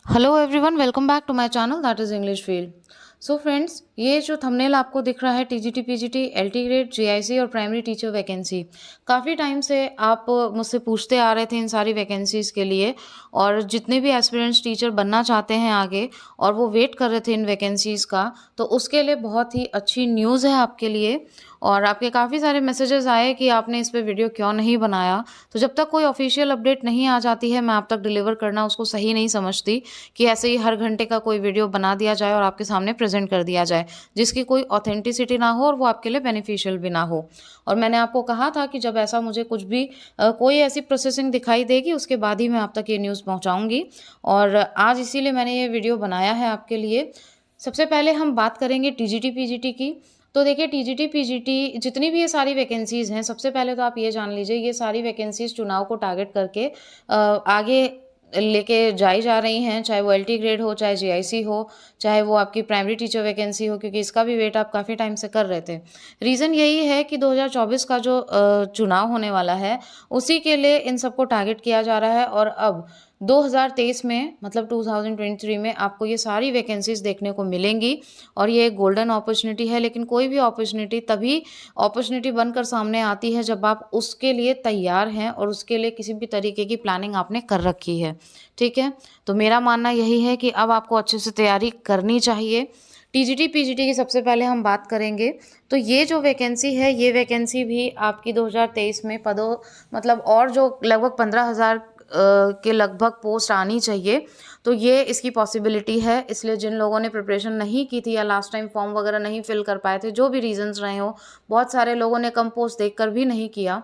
Hello everyone, welcome back to my channel that is English field. So friends, ये जो thumbnail आपको दिख रहा है TGT PGT LT grade GIC और प्राइमरी टीचर वैकेंसी, काफ़ी टाइम से आप मुझसे पूछते आ रहे थे इन सारी वैकेंसीज़ के लिए। और जितने भी एस्पिरेंट्स टीचर बनना चाहते हैं आगे और वो वेट कर रहे थे इन वैकेंसीज़ का, तो उसके लिए बहुत ही अच्छी न्यूज़ है आपके लिए। और आपके काफ़ी सारे मैसेजेस आए कि आपने इस पे वीडियो क्यों नहीं बनाया। तो जब तक कोई ऑफिशियल अपडेट नहीं आ जाती है, मैं आप तक डिलीवर करना उसको सही नहीं समझती कि ऐसे ही हर घंटे का कोई वीडियो बना दिया जाए और आपके सामने प्रेज़ेंट कर दिया जाए, जिसकी कोई ऑथेंटिसिटी ना हो और वो आपके लिए बेनिफिशियल भी ना हो। और मैंने आपको कहा था कि जब ऐसा मुझे कुछ भी कोई ऐसी प्रोसेसिंग दिखाई देगी, उसके बाद ही मैं आप तक ये न्यूज़ पहुँचाऊँगी। और आज इसीलिए मैंने ये वीडियो बनाया है आपके लिए। सबसे पहले हम बात करेंगे टीजीटी पीजीटी की। तो देखिए, टीजीटी पीजीटी जितनी भी ये सारी वैकेंसीज़ हैं, सबसे पहले तो आप ये जान लीजिए, ये सारी वैकेंसीज़ चुनाव को टारगेट करके आगे लेके जाई जा रही हैं, चाहे वो एलटी ग्रेड हो, चाहे जीआईसी हो, चाहे वो आपकी प्राइमरी टीचर वैकेंसी हो, क्योंकि इसका भी वेट आप काफ़ी टाइम से कर रहे थे। रीज़न यही है कि 2024 का जो चुनाव होने वाला है, उसी के लिए इन सबको टारगेट किया जा रहा है। और अब 2023 में, मतलब 2023 में आपको ये सारी वैकेंसीज़ देखने को मिलेंगी। और ये एक गोल्डन अपॉर्च्युनिटी है, लेकिन कोई भी अपॉर्च्युनिटी तभी अपॉर्च्युनिटी बनकर सामने आती है जब आप उसके लिए तैयार हैं और उसके लिए किसी भी तरीके की प्लानिंग आपने कर रखी है। ठीक है? तो मेरा मानना यही है कि अब आपको अच्छे से तैयारी करनी चाहिए। टीजीटी पीजीटी की सबसे पहले हम बात करेंगे। तो ये जो वैकेंसी है, ये वैकेंसी भी आपकी 2023 में पदों, मतलब और जो लगभग 15,000 के लगभग पोस्ट आनी चाहिए, तो ये इसकी पॉसिबिलिटी है। इसलिए जिन लोगों ने प्रिपरेशन नहीं की थी या लास्ट टाइम फॉर्म वगैरह नहीं फिल कर पाए थे, जो भी रीजंस रहे हो, बहुत सारे लोगों ने कम पोस्ट देखकर भी नहीं किया,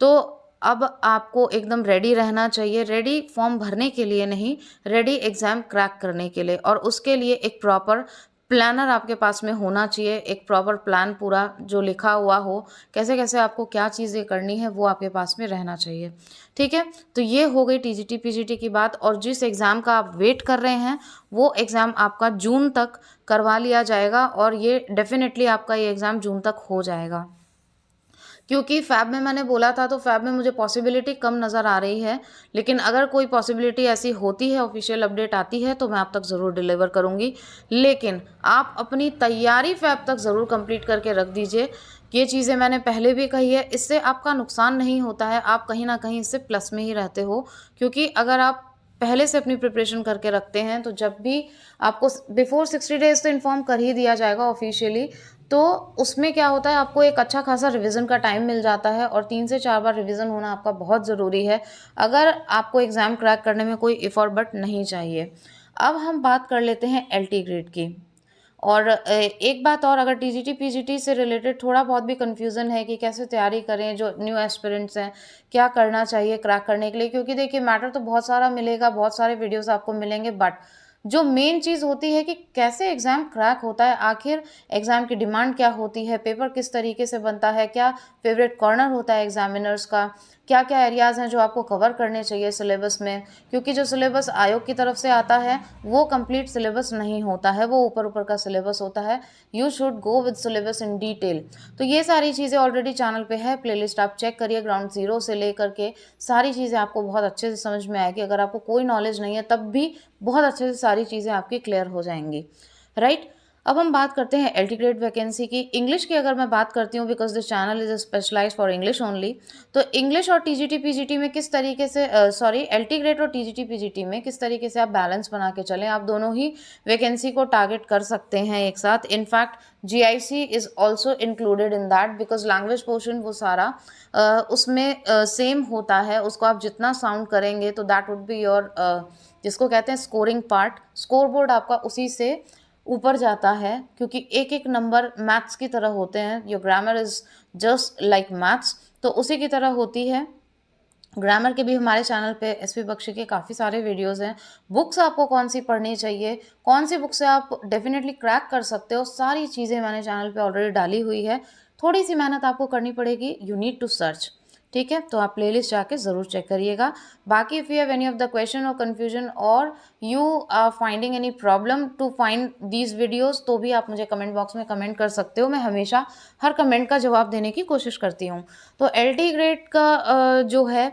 तो अब आपको एकदम रेडी रहना चाहिए। रेडी फॉर्म भरने के लिए नहीं, रेडी एग्ज़ाम क्रैक करने के लिए। और उसके लिए एक प्रॉपर प्लानर आपके पास में होना चाहिए, एक प्रॉपर प्लान पूरा जो लिखा हुआ हो, कैसे-कैसे आपको क्या चीज़ें करनी है, वो आपके पास में रहना चाहिए। ठीक है? तो ये हो गई टीजीटी पीजीटी की बात। और जिस एग्ज़ाम का आप वेट कर रहे हैं, वो एग्ज़ाम आपका जून तक करवा लिया जाएगा और ये डेफ़िनेटली आपका ये एग्ज़ाम जून तक हो जाएगा। क्योंकि फ़ैब में मैंने बोला था, तो फ़ैब में मुझे पॉसिबिलिटी कम नज़र आ रही है, लेकिन अगर कोई पॉसिबिलिटी ऐसी होती है, ऑफ़िशियल अपडेट आती है, तो मैं आप तक ज़रूर डिलीवर करूँगी। लेकिन आप अपनी तैयारी फ़ैब तक ज़रूर कंप्लीट करके रख दीजिए। ये चीज़ें मैंने पहले भी कही है, इससे आपका नुकसान नहीं होता है, आप कहीं न कहीं इससे प्लस में ही रहते हो। क्योंकि अगर आप पहले से अपनी प्रिपरेशन करके रखते हैं, तो जब भी आपको बिफ़ोर 60 डेज़ तो इन्फॉर्म कर ही दिया जाएगा ऑफ़िशियली, तो उसमें क्या होता है, आपको एक अच्छा खासा रिवीजन का टाइम मिल जाता है। और 3 से 4 बार रिवीजन होना आपका बहुत ज़रूरी है, अगर आपको एग्ज़ाम क्रैक करने में कोई इफ़ और बट नहीं चाहिए। अब हम बात कर लेते हैं एलटी ग्रेड की। और एक बात और, अगर टीजीटी पीजीटी से रिलेटेड थोड़ा बहुत भी कन्फ्यूज़न है कि कैसे तैयारी करें, जो न्यू एस्पिरेंट्स हैं, क्या करना चाहिए क्रैक करने के लिए, क्योंकि देखिए मैटर तो बहुत सारा मिलेगा, बहुत सारे वीडियोज़ आपको मिलेंगे, बट जो मेन चीज़ होती है कि कैसे एग्ज़ाम क्रैक होता है, आखिर एग्ज़ाम की डिमांड क्या होती है, पेपर किस तरीके से बनता है, क्या फ़ेवरेट कॉर्नर होता है एग्ज़ामिनर्स का, क्या-क्या एरियाज़ हैं जो आपको कवर करने चाहिए सिलेबस में। क्योंकि जो सिलेबस आयोग की तरफ से आता है, वो कंप्लीट सिलेबस नहीं होता है, वो ऊपर-ऊपर का सिलेबस होता है। You should go with syllabus in detail. तो ये सारी चीज़ें ऑलरेडी चैनल पे है, प्लेलिस्ट आप चेक करिए, ग्राउंड ज़ीरो से लेकर के सारी चीज़ें आपको बहुत अच्छे से समझ में आएगी। अगर आपको कोई नॉलेज नहीं है, तब भी बहुत अच्छे से सारी चीज़ें आपकी क्लियर हो जाएँगी, राइट? अब हम बात करते हैं एलटी ग्रेड वैकेंसी की। इंग्लिश की अगर मैं बात करती हूँ, because this channel is specialised for English only. तो इंग्लिश और टीजीटी पीजीटी में किस तरीके से एलटी ग्रेड और टीजीटी पीजीटी में किस तरीके से आप बैलेंस बना के चलें, आप दोनों ही वैकेंसी को टारगेट कर सकते हैं एक साथ। In fact GIC is also included in that, because language portion वो सारा उसमें सेम होता है। उसको आप जितना साउंड करेंगे, तो दैट वुड बी योर जिसको कहते हैं स्कोरिंग पार्ट। स्कोर बोर्ड आपका उसी से ऊपर जाता है, क्योंकि एक-एक नंबर मैथ्स की तरह होते हैं। Your grammar is just like maths, तो उसी की तरह होती है। ग्रामर के भी हमारे चैनल पे एसपी बख्शी के काफ़ी सारे वीडियोज़ हैं। बुक्स आपको कौन-सी पढ़नी चाहिए, कौन-सी बुक से आप डेफ़िनेटली क्रैक कर सकते हो, सारी चीज़ें मैंने चैनल पे ऑलरेडी डाली हुई है। थोड़ी-सी मेहनत आपको करनी पड़ेगी, यू नीड टू सर्च। ठीक है? तो आप प्लेलिस्ट जाके ज़रूर चेक करिएगा। बाकी if you have any of the question और कन्फ्यूजन, और you are finding any problem to find these videos, तो भी आप मुझे कमेंट बॉक्स में कमेंट कर सकते हो। मैं हमेशा हर कमेंट का जवाब देने की कोशिश करती हूँ। तो एलटी ग्रेड का जो है,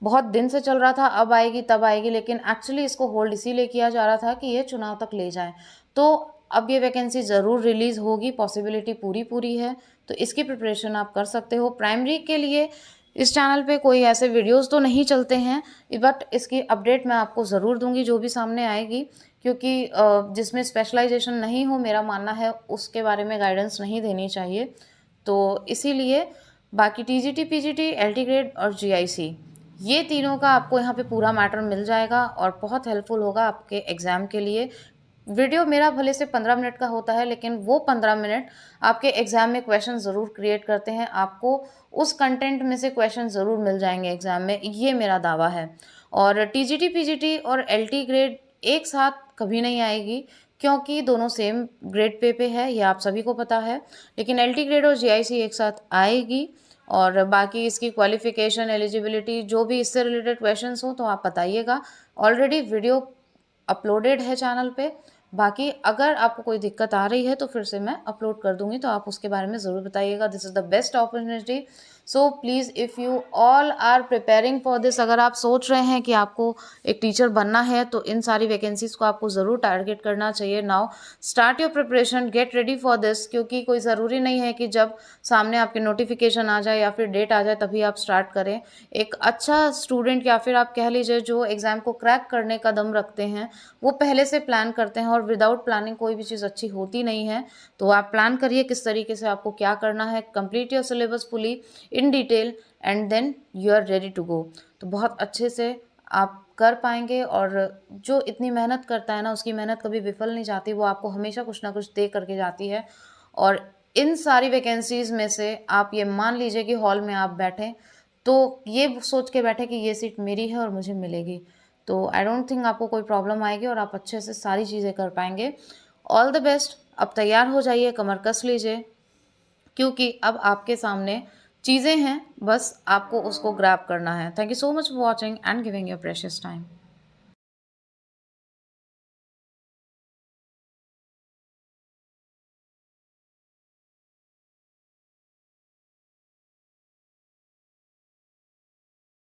बहुत दिन से चल रहा था अब आएगी तब आएगी, लेकिन एक्चुअली इसको होल्ड इसीलिए किया जा रहा था कि ये चुनाव तक ले जाए। तो अब ये वैकेंसी ज़रूर रिलीज़ होगी, पॉसिबिलिटी पूरी पूरी है, तो इसकी प्रिपरेशन आप कर सकते हो। प्राइमरी के लिए इस चैनल पे कोई ऐसे वीडियोस तो नहीं चलते हैं, बट इसकी अपडेट मैं आपको ज़रूर दूंगी जो भी सामने आएगी, क्योंकि जिसमें स्पेशलाइजेशन नहीं हो, मेरा मानना है उसके बारे में गाइडेंस नहीं देनी चाहिए। तो इसीलिए बाकी टीजीटी, पीजीटी, एलटी ग्रेड और जीआईसी, ये तीनों का आपको यहाँ पे पूरा मैटर मिल जाएगा और बहुत हेल्पफुल होगा आपके एग्ज़ाम के लिए। वीडियो मेरा भले से 15 मिनट का होता है, लेकिन वो 15 मिनट आपके एग्ज़ाम में क्वेश्चन ज़रूर क्रिएट करते हैं। आपको उस कंटेंट में से क्वेश्चन ज़रूर मिल जाएंगे एग्ज़ाम में, ये मेरा दावा है। और टीजीटी, पीजीटी और एलटी ग्रेड एक साथ कभी नहीं आएगी, क्योंकि दोनों सेम ग्रेड पे है, ये आप सभी को पता है। लेकिन एलटी ग्रेड और जीआईसी एक साथ आएगी, और बाकी इसकी क्वालिफ़िकेशन, एलिजिबिलिटी, जो भी इससे रिलेटेड क्वेश्चंस हो तो आप बताइएगा। ऑलरेडी वीडियो अपलोडेड है चैनल पे। बाकी अगर आपको कोई दिक्कत आ रही है तो फिर से मैं अपलोड कर दूंगी, तो आप उसके बारे में ज़रूर बताइएगा। This is the best opportunity, so please if you all are preparing for this, अगर आप सोच रहे हैं कि आपको एक टीचर बनना है तो इन सारी वैकेंसीज़ को आपको ज़रूर टारगेट करना चाहिए। Now start your preparation, get ready for this, क्योंकि कोई ज़रूरी नहीं है कि जब सामने आपके नोटिफिकेशन आ जाए या फिर डेट आ जाए तभी आप स्टार्ट करें। एक अच्छा स्टूडेंट, या फिर आप कह लीजिए जो एग्ज़ाम को क्रैक करने का दम रखते हैं, वो पहले से प्लान करते हैं, और विदाउट प्लानिंग कोई भी चीज़ अच्छी होती नहीं है। तो आप प्लान करिए किस तरीके से आपको क्या करना है, complete your syllabus fully in detail, and then you are ready to go. तो बहुत अच्छे से आप कर पाएंगे, और जो इतनी मेहनत करता है ना, उसकी मेहनत कभी विफल नहीं जाती, वो आपको हमेशा कुछ ना कुछ दे करके जाती है। और इन सारी वैकेंसीज़ में से आप ये मान लीजिए कि हॉल में आप बैठें तो ये सोच के बैठे कि ये सीट मेरी है और मुझे मिलेगी, तो आई डोंट थिंक आपको कोई प्रॉब्लम आएगी और आप अच्छे से सारी चीज़ें कर पाएंगे। All the best. अब तैयार हो जाइए, कमर कस लीजिए, क्योंकि अब आपके सामने चीज़ें हैं, बस आपको उसको ग्रैब करना है। Thank you so much for watching and giving your precious time.